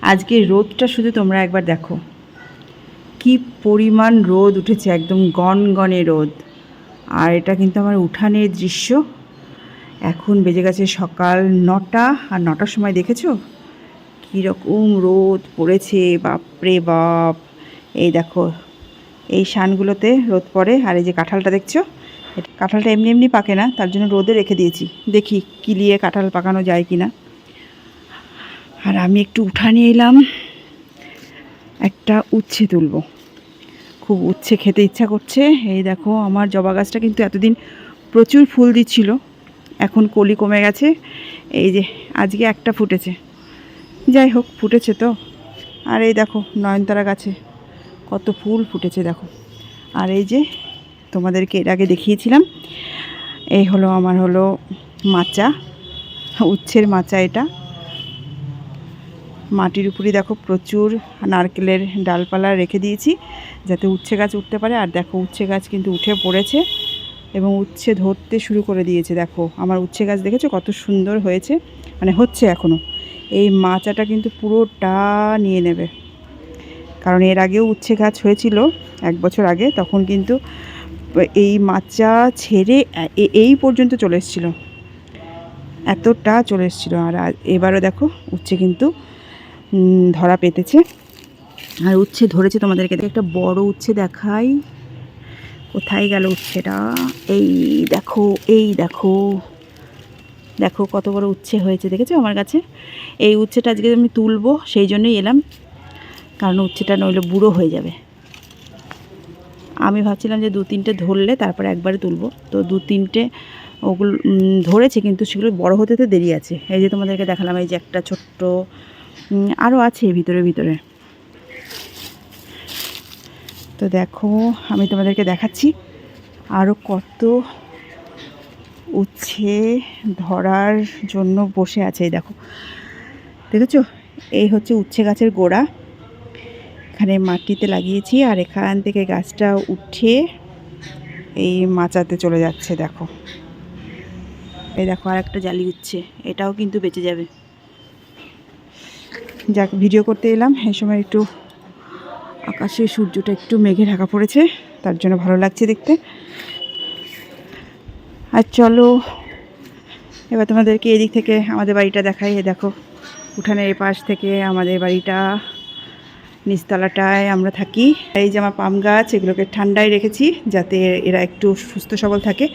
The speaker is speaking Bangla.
আজকে রোদটা শুধু তোমরা একবার দেখো, কি পরিমাণ রোদ উঠেছে, একদম গনগনে রোদ। আর এটা কিন্তু আমার উঠানের দৃশ্য। এখন বেজে গেছে সকাল 9টা, আর 9টার সময় দেখেছো কীরকম রোদ পড়েছে, বাপরে বাপ। এই দেখো, এই শানগুলোতে রোদ পড়ে। আর এই যে কাঁঠালটা দেখছো, কাঁঠালটা এমনি এমনি পাকে না, তার জন্য রোদে রেখে দিয়েছি, দেখি কিলিয়ে কাঁঠাল পাকানো যায় কি না। আর আমি একটু উঠানে এলাম, একটা উচ্ছে তুলব, খুব উচ্ছে খেতে ইচ্ছা করছে। এই দেখো, আমার জবা গাছটা কিন্তু এতদিন প্রচুর ফুল দিচ্ছিল, এখন কলি কমে গেছে। এই যে আজকে একটা ফুটেছে, যাই হোক ফুটেছে তো। আর এই দেখো নয়নতারা গাছে কত ফুল ফুটেছে দেখো। আর এই যে তোমাদেরকে এর আগে দেখিয়েছিলাম, এই হলো আমার মাচা, উচ্ছের মাচা। এটা মাটির উপরে দেখো প্রচুর নারকেলের ডালপালা রেখে দিয়েছি যাতে উচ্ছে গাছ উঠতে পারে। আর দেখো উচ্ছে গাছ কিন্তু উঠে পড়েছে এবং উচ্ছে ধরতে শুরু করে দিয়েছে। দেখো আমার উচ্ছে গাছ দেখেছো কত সুন্দর হয়েছে, মানে হচ্ছে এখনও। এই মাচাটা কিন্তু পুরোটা নিয়ে নেবে, কারণ এর আগেও উচ্ছে গাছ হয়েছিল 1 বছর আগে, তখন কিন্তু এই মাচা ছেড়ে এই পর্যন্ত চলে এসেছিলো, এতটা চলে এসেছিলো। আর এবারও দেখো উচ্ছে কিন্তু ধরা পেতেছে, আর উচ্ছে ধরেছে। তোমাদেরকে একটা বড় উচ্ছে দেখাই, কোথায় গেল উচ্ছেটা? এই দেখো, এই দেখো, দেখো কত বড় উচ্ছে হয়েছে, দেখেছো আমার কাছে? এই উচ্ছেটা আজকে আমি তুলবো, সেই জন্যই এলাম, কারণ উচ্ছেটা নইলে বুড়ো হয়ে যাবে। আমি ভাবছিলাম যে 2-3টে ধরলে তারপরে একবারে তুলবো, তো 2-3টে ওগুলো ধরেছে, কিন্তু সেগুলো বড় হতে তো দেরি আছে। এই যে তোমাদেরকে দেখালাম, এই যে একটা ছোট্ট, আরও আছে ভিতরে ভিতরে। তো দেখো আমি তোমাদেরকে দেখাচ্ছি আরও কত উচ্ছে ধরার জন্য বসে আছে। এই দেখো, দেখেছো? এই হচ্ছে উচ্ছে গাছের গোড়া, এখানে মাটিতে লাগিয়েছি, আর এখান থেকে গাছটা উঠে এই মাচাতে চলে যাচ্ছে। দেখো, এই দেখো আর একটা জালি উচ্ছে, এটাও কিন্তু বেঁচে যাবে। যাক, ভিডিও করতে এলাম, এই সময় একটু আকাশে সূর্যটা একটু মেঘে ঢাকা পড়েছে, তার জন্য ভালো লাগছে দেখতে। আর চলো এবার তোমাদেরকে এদিক থেকে আমাদের বাড়িটা দেখাই। দেখো উঠানের এই পাশ থেকে আমাদের বাড়িটা, নিচতলাটায় আমরা থাকি। এই যে আমার পাম গাছ, এগুলোকে ঠান্ডায় রেখেছি যাতে এরা একটু সুস্থ সবল থাকে।